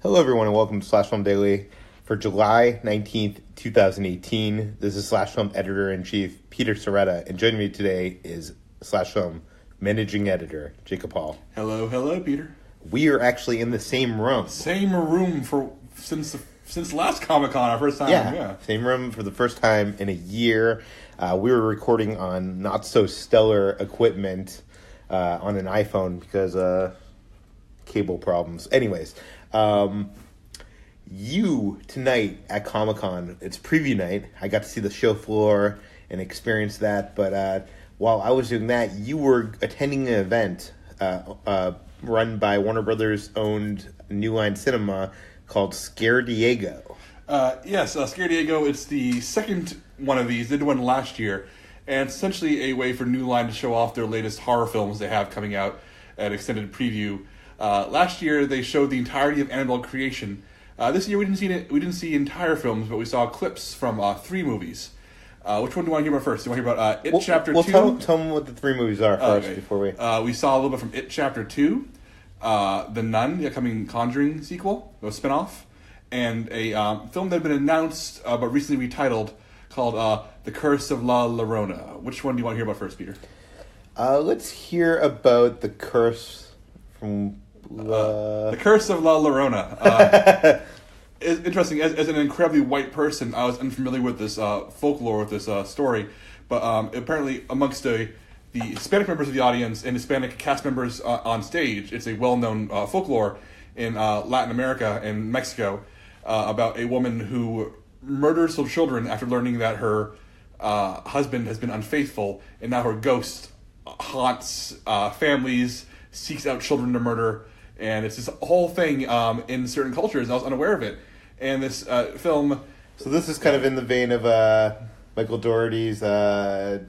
Hello, everyone, and welcome to Slash Film Daily for July 19th, 2018. This is Slash Film Editor-in-Chief Peter Sciretta, and joining me today is Slash Film Managing Editor Jacob Hall. Hello, Peter. We are actually in the same room. Same room since last Comic-Con, our first time. Yeah, same room for the first time in a year. We were recording on not-so-stellar equipment on an iPhone because cable problems. Anyways, you tonight at Comic-Con, it's preview night. I got to see the show floor and experience that, but while I was doing that, you were attending an event run by Warner Brothers owned New Line Cinema called ScareDiego. Yes, ScareDiego, it's the second one of these. They did one last year, and it's essentially a way for New Line to show off their latest horror films they have coming out at extended preview. Last year, they showed the entirety of Annabelle creation. This year, we didn't see entire films, but we saw clips from 3 movies. Which one do you want to hear about first? Do you want to hear about It Chapter 2? Tell them what the 3 movies are first before we... We saw a little bit from It Chapter 2, The Nun, the upcoming Conjuring sequel, a spinoff, and a film that had been announced but recently retitled called The Curse of La Llorona. Which one do you want to hear about first, Peter? Let's hear about The Curse from... The Curse of La Llorona. It's interesting. As an incredibly white person, I was unfamiliar with this folklore, with this story. But apparently, amongst the Hispanic members of the audience and Hispanic cast members on stage, it's a well-known folklore in Latin America and Mexico about a woman who murders some children after learning that her husband has been unfaithful, and now her ghost haunts families, seeks out children to murder. And it's this whole thing in certain cultures, and I was unaware of it. And this film... So this is kind of in the vein of Michael Dougherty's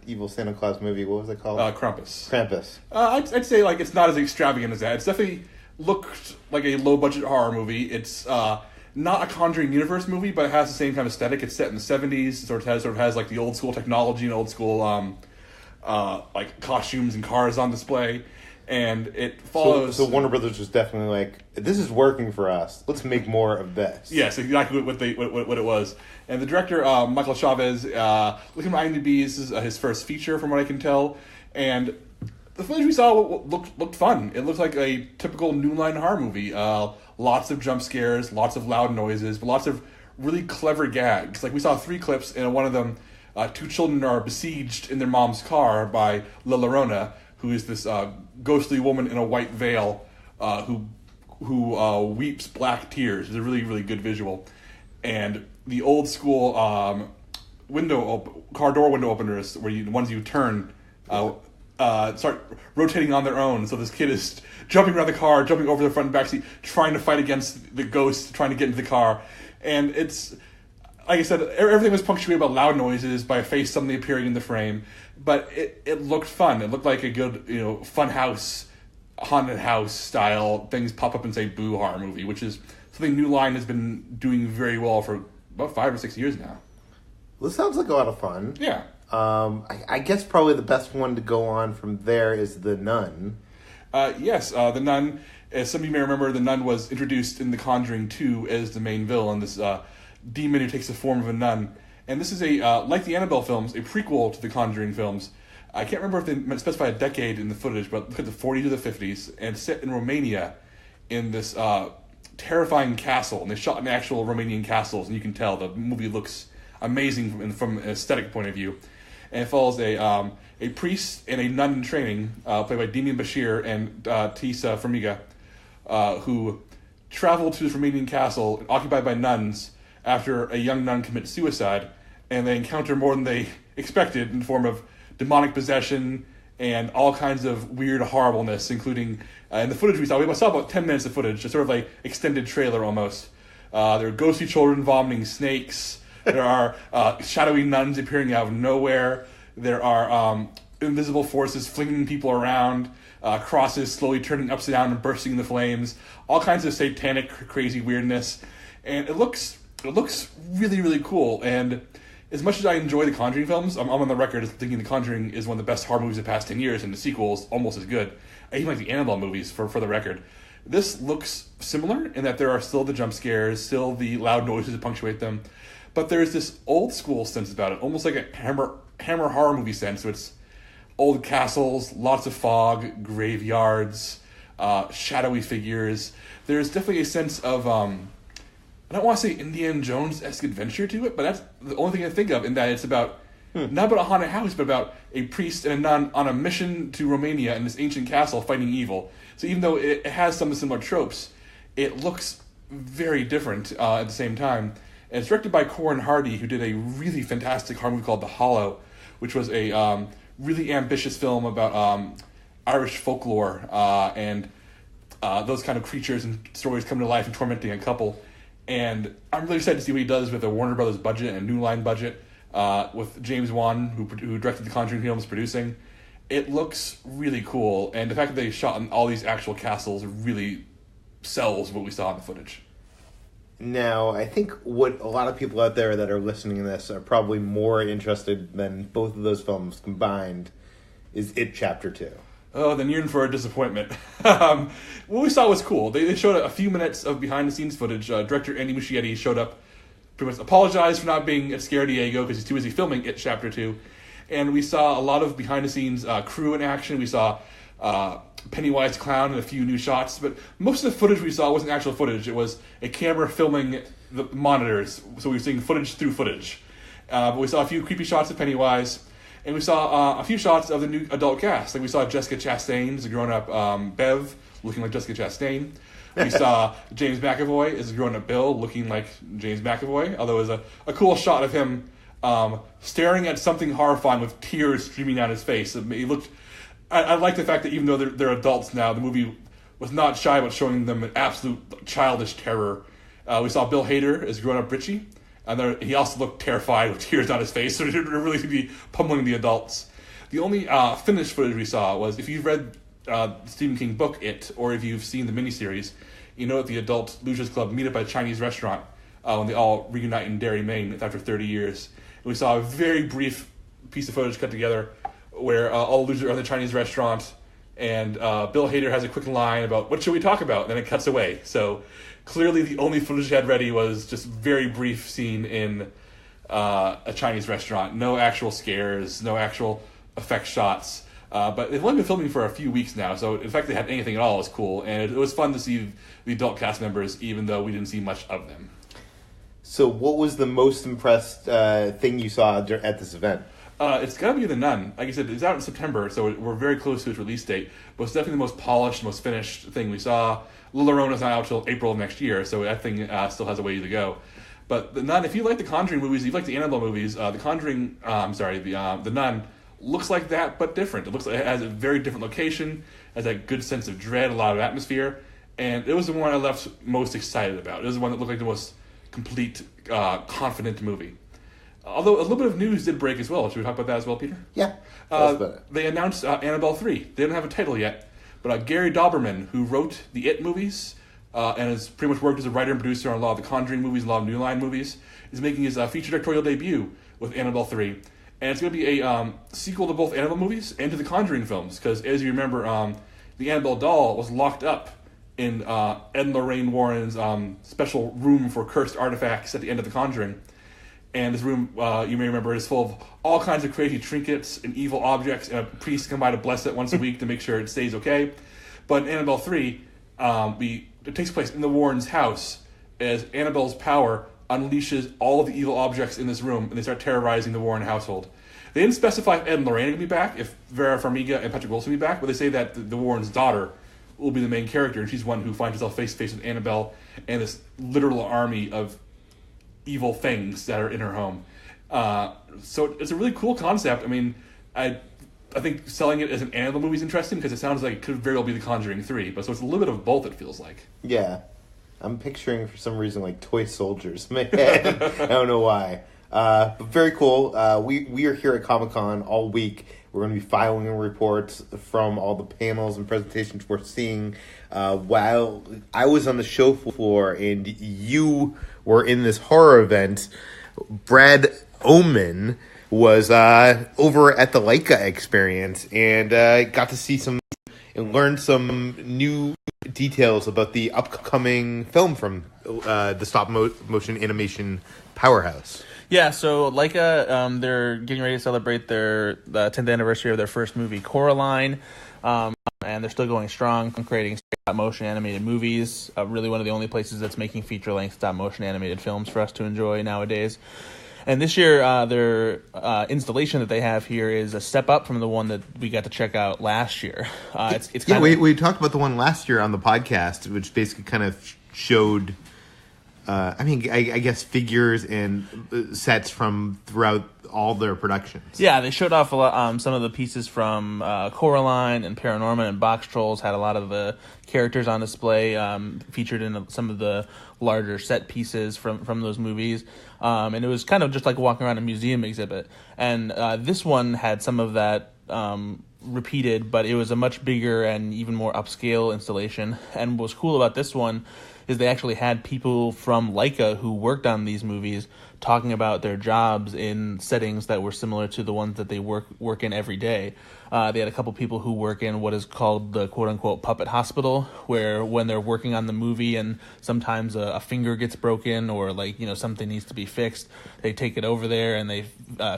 evil Santa Claus movie. What was it called? Krampus. I'd say it's not as extravagant as that. It's definitely looked like a low-budget horror movie. It's not a Conjuring universe movie, but it has the same kind of aesthetic. It's set in the 70s. It sort of has the old school technology and old school costumes and cars on display. And it follows... So Warner Brothers was definitely like, this is working for us. Let's make more of this. Yes, exactly what it was. And the director, Michael Chavez, looking at IMDb, this is his first feature from what I can tell. And the footage we saw looked fun. It looked like a typical New Line horror movie. Lots of jump scares, lots of loud noises, but lots of really clever gags. Like, we saw 3 clips, and one of them, 2 children are besieged in their mom's car by La Llorona, who is this ghostly woman in a white veil who weeps black tears. It's a really, really good visual. And the old school car door window openers, where the ones you turn, start rotating on their own. So this kid is jumping around the car, jumping over the front and back seat, trying to fight against the ghost, trying to get into the car. And it's... Like I said, everything was punctuated by loud noises, by a face suddenly appearing in the frame, but it looked fun. It looked like a good, fun house, haunted house style, things pop up and say boo horror movie, which is something New Line has been doing very well for about 5 or 6 years now. Well, this sounds like a lot of fun. Yeah. I guess probably the best one to go on from there is The Nun. Yes, The Nun, as some of you may remember, The Nun was introduced in The Conjuring 2 as the main villain, this demon who takes the form of a nun. And this is like the Annabelle films, a prequel to the Conjuring films. I can't remember if they specify a decade in the footage, but look at the 40s or the 50s, and set in Romania in this terrifying castle. And they shot in actual Romanian castles, and you can tell the movie looks amazing from an aesthetic point of view. And it follows a priest and a nun in training, played by Demian Bashir and Tisa Formiga, who travel to this Romanian castle occupied by nuns after a young nun commits suicide, and they encounter more than they expected in the form of demonic possession and all kinds of weird horribleness, including in the footage we saw about 10 minutes of footage, just sort of like extended trailer almost. There are ghostly children vomiting snakes. There are shadowy nuns appearing out of nowhere. There are invisible forces flinging people around, crosses slowly turning upside down and bursting into flames, all kinds of satanic, crazy weirdness. And it looks really, really cool. And as much as I enjoy the Conjuring films, I'm on the record as thinking the Conjuring is one of the best horror movies of the past 10 years, and the sequel is almost as good. I even like the Annabelle movies, for the record. This looks similar in that there are still the jump scares, still the loud noises that punctuate them, but there's this old school sense about it, almost like a Hammer horror movie sense. So it's old castles, lots of fog, graveyards, shadowy figures. There's definitely a sense of I don't want to say Indiana Jones-esque adventure to it, but that's the only thing I think of, in that it's about not about a haunted house, but about a priest and a nun on a mission to Romania in this ancient castle fighting evil. So even though it has some similar tropes, it looks very different at the same time. And it's directed by Corin Hardy, who did a really fantastic horror movie called The Hollow, which was a really ambitious film about Irish folklore and those kind of creatures and stories coming to life and tormenting a couple. And I'm really excited to see what he does with a Warner Brothers budget and a New Line budget, with James Wan, who directed the Conjuring films, producing. It looks really cool, and the fact that they shot in all these actual castles really sells what we saw in the footage. Now, I think what a lot of people out there that are listening to this are probably more interested than both of those films combined is It Chapter 2. Oh, then you're in for a disappointment. What we saw was cool. They showed a few minutes of behind-the-scenes footage. Director Andy Muschietti showed up, pretty much apologized for not being at ScareDiego because he's too busy filming It Chapter 2. And we saw a lot of behind-the-scenes crew in action. We saw Pennywise Clown and a few new shots. But most of the footage we saw wasn't actual footage. It was a camera filming the monitors. So we were seeing footage through footage. But we saw a few creepy shots of Pennywise. And we saw a few shots of the new adult cast. Like we saw Jessica Chastain as a grown-up Bev, looking like Jessica Chastain. We saw James McAvoy as a grown-up Bill, looking like James McAvoy. Although it was a cool shot of him staring at something horrifying with tears streaming down his face. He looked. I like the fact that even though they're adults now, the movie was not shy about showing them an absolute childish terror. We saw Bill Hader as grown-up Richie. And he also looked terrified with tears on his face, so it really could be pummeling the adults. The only finished footage we saw was, if you've read Stephen King book It, or if you've seen the miniseries, you know that the adult Losers Club meet up at a Chinese restaurant when they all reunite in Derry, Maine after 30 years. And we saw a very brief piece of footage cut together where all the losers are in the Chinese restaurant, and Bill Hader has a quick line about, what should we talk about? And then it cuts away. So clearly the only footage he had ready was just very brief scene in a Chinese restaurant. No actual scares, no actual effect shots. But they've only been filming for a few weeks now, so the fact they had anything at all is cool. And it was fun to see the adult cast members, even though we didn't see much of them. So what was the most impressed thing you saw at this event? It's got to be The Nun. Like I said, it's out in September, so we're very close to its release date. But it's definitely the most polished, most finished thing we saw. La Llorona's not out till April of next year, so that thing still has a way to go. But The Nun, if you like the Conjuring movies, if you like the Annabelle movies, The Nun looks like that, but different. It has a very different location, has a good sense of dread, a lot of atmosphere, and it was the one I left most excited about. It was the one that looked like the most complete, confident movie. Although a little bit of news did break as well. Should we talk about that as well, Peter? Yeah. They announced Annabelle 3. They don't have a title yet, but Gary Dauberman, who wrote the It movies and has pretty much worked as a writer and producer on a lot of the Conjuring movies, a lot of New Line movies, is making his feature directorial debut with Annabelle 3. And it's going to be a sequel to both Annabelle movies and to the Conjuring films, because as you remember, the Annabelle doll was locked up in Ed and Lorraine Warren's special room for cursed artifacts at the end of the Conjuring. And this room, you may remember, is full of all kinds of crazy trinkets and evil objects, and a priest come by to bless it once a week to make sure it stays okay. But in Annabelle 3, it takes place in the Warrens' house as Annabelle's power unleashes all of the evil objects in this room, and they start terrorizing the Warren household. They didn't specify if Ed and Lorraine are going to be back, if Vera Farmiga and Patrick Wilson will be back, but they say that the Warrens' daughter will be the main character, and she's one who finds herself face-to-face with Annabelle and this literal army of evil things that are in her home. So it's a really cool concept. I mean, I think selling it as an Annabelle movie is interesting because it sounds like it could very well be The Conjuring 3, but so it's a little bit of both, it feels like. Yeah. I'm picturing, for some reason, like toy soldiers. Man, I don't know why. But very cool. We are here at Comic-Con all week. We're going to be filing reports from all the panels and presentations we're seeing. While I was on the show floor and you were in this horror event, Brad Oman was over at the Laika Experience and got to see some and learn some new details about the upcoming film from the stop motion animation powerhouse. Yeah, so Laika, they're getting ready to celebrate the 10th anniversary of their first movie, Coraline, and they're still going strong, creating stop-motion animated movies. Really one of the only places that's making feature-length stop-motion animated films for us to enjoy nowadays. And this year, their installation that they have here is a step up from the one that we got to check out last year. It's we talked about the one last year on the podcast, which basically kind of showed... I guess figures and sets from throughout all their productions. Yeah, they showed off a lot, some of the pieces from Coraline and Paranorman and Box Trolls. Had a lot of the characters on display, featured in some of the larger set pieces from those movies. And it was kind of just like walking around a museum exhibit. And this one had some of that repeated, but it was a much bigger and even more upscale installation. And what's cool about this one is they actually had people from Laika who worked on these movies talking about their jobs in settings that were similar to the ones that they work in every day. They had a couple people who work in what is called the quote-unquote puppet hospital, where when they're working on the movie and sometimes a finger gets broken or something needs to be fixed, they take it over there and they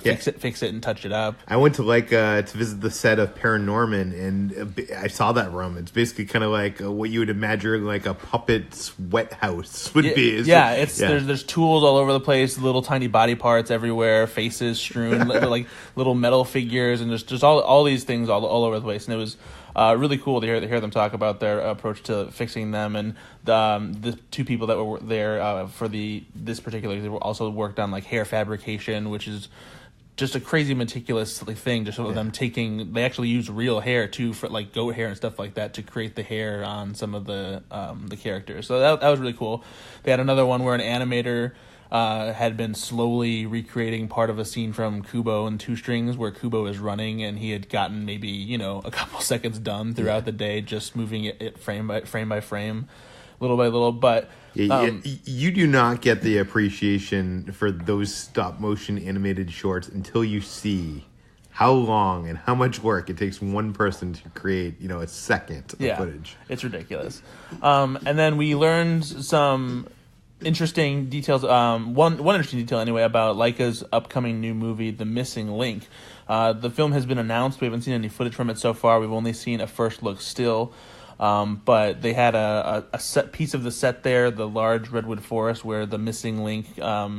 fix it and touch it up. I went to to visit the set of Paranorman, and I saw that room. It's basically kind of like what you would imagine like a puppet sweat house would be. There's tools all over the place, little tiny body parts everywhere, faces strewn, like little metal figures, and just all these things all over the place. And it was really cool to hear them talk about their approach to fixing them. And the two people that were there for this particular, they were also worked on like hair fabrication, which is just a crazy meticulous thing. Just of them they actually use real hair too, for like goat hair and stuff like that, to create the hair on some of the characters. So that was really cool. They had another one where an animator had been slowly recreating part of a scene from Kubo and Two Strings, where Kubo is running, and he had gotten maybe a couple seconds done throughout the day, just moving it frame by frame, little by little. But you do not get the appreciation for those stop motion animated shorts until you see how long and how much work it takes one person to create, a second of footage. It's ridiculous. And then we learned some interesting details. One interesting detail anyway about Laika's upcoming new movie, The Missing Link. The film has been announced. We haven't seen any footage from it so far. We've only seen a first look still. But they had a set piece of the set there, the large redwood forest where the missing link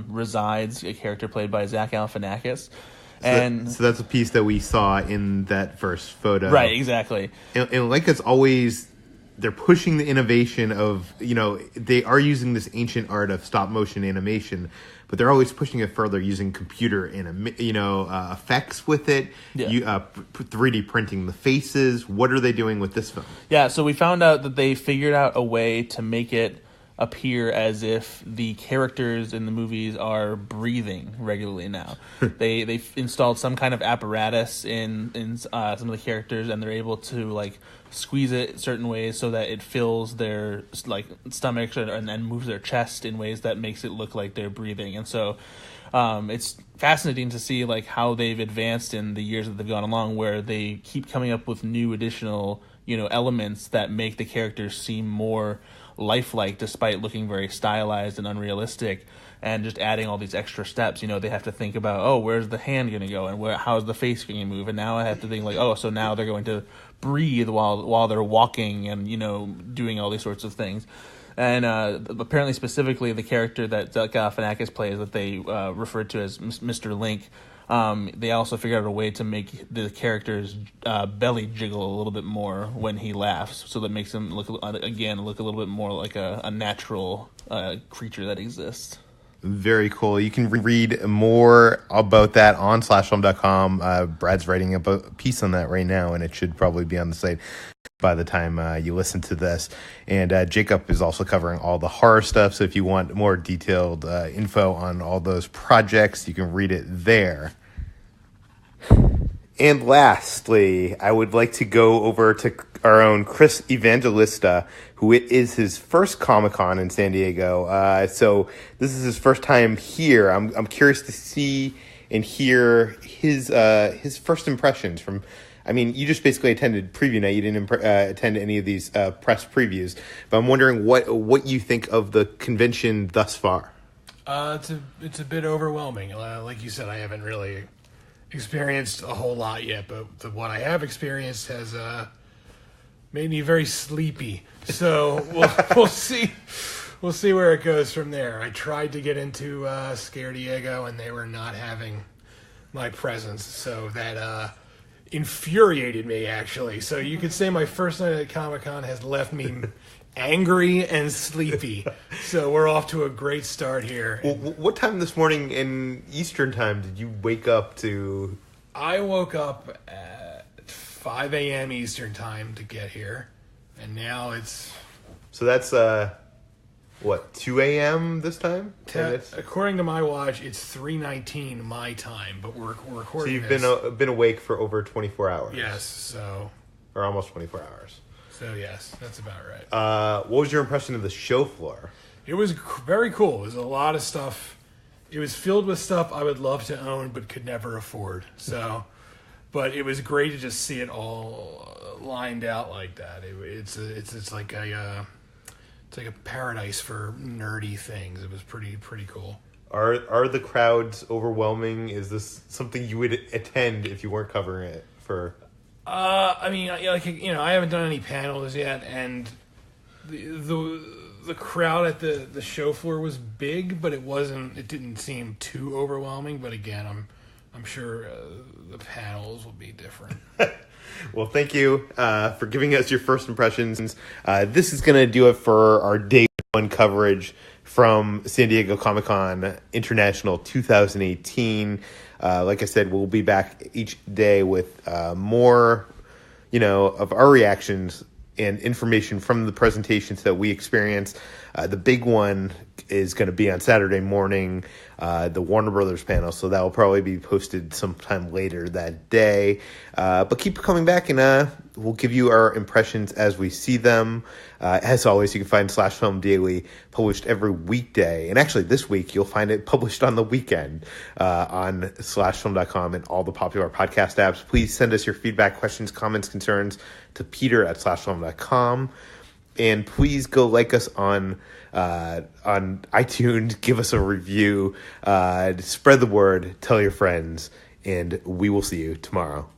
resides, a character played by Zach Galifianakis. So that's a piece that we saw in that first photo. Right, exactly. And Laika's always... They're pushing the innovation of, they are using this ancient art of stop motion animation, but they're always pushing it further using computer effects with it, 3D printing the faces. What are they doing with this film? Yeah, so we found out that they figured out a way to make it appear as if the characters in the movies are breathing regularly now. They've installed some kind of apparatus in some of the characters, and they're able to squeeze it certain ways so that it fills their stomachs and moves their chest in ways that makes it look like they're breathing. And so it's fascinating to see how they've advanced in the years that they've gone along, where they keep coming up with new additional elements that make the characters seem more lifelike despite looking very stylized and unrealistic, and just adding all these extra steps. They have to think about, where's the hand going to go, and how's the face going to move, and now I have to think so now they're going to breathe while they're walking and doing all these sorts of things. And apparently specifically the character that Galifianakis plays, that they referred to as Mr. Link, they also figured out a way to make the character's belly jiggle a little bit more when he laughs, so that makes him look a little bit more like a natural creature that exists. Very cool. You can read more about that on slashfilm.com. Brad's writing a piece on that right now, and it should probably be on the site by the time you listen to this. And Jacob is also covering all the horror stuff, so if you want more detailed info on all those projects, you can read it there. And lastly, I would like to go over to our own Chris Evangelista, who it is his first Comic-Con in San Diego. So this is his first time here. I'm curious to see and hear his first impressions from I mean, you just basically attended preview night. You didn't attend any of these press previews. But I'm wondering what you think of the convention thus far. It's a bit overwhelming. Like you said, I haven't really experienced a whole lot yet, but what I have experienced has made me very sleepy. So we'll see. We'll see where it goes from there. I tried to get into ScareDiego, and they were not having my presence, so that infuriated me, actually. So you could say my first night at Comic-Con has left me angry and sleepy. So we're off to a great start here. Well, what time this morning in Eastern time did you wake up to? I woke up at 5 a.m. Eastern time to get here, and now it's... So that's, 2 a.m. this time? According to my watch, it's 3:19 my time, but we're recording. So you've been awake for over 24 hours. Yes, so... Or almost 24 hours. So yes, that's about right. What was your impression of the show floor? It was very cool. It was a lot of stuff. It was filled with stuff I would love to own but could never afford. So, but it was great to just see it all lined out like that. It's like a paradise for nerdy things. It was pretty cool. Are the crowds overwhelming? Is this something you would attend if you weren't covering it for? I mean, I haven't done any panels yet, and the crowd at the show floor was big, but it didn't seem too overwhelming. But again, I'm sure the panels will be different. Well, thank you for giving us your first impressions. This is going to do it for our day one coverage from San Diego Comic-Con International 2018. Like I said, we'll be back each day with more, of our reactions and information from the presentations that we experienced. The big one is going to be on Saturday morning, the Warner Brothers panel, so that will probably be posted sometime later that day. But keep coming back, and we'll give you our impressions as we see them. As always, you can find Slash Film Daily published every weekday. And actually, this week, you'll find it published on the weekend on slashfilm.com and all the popular podcast apps. Please send us your feedback, questions, comments, concerns to peter@slashfilm.com. And please go like us on iTunes, give us a review, spread the word, tell your friends, and we will see you tomorrow.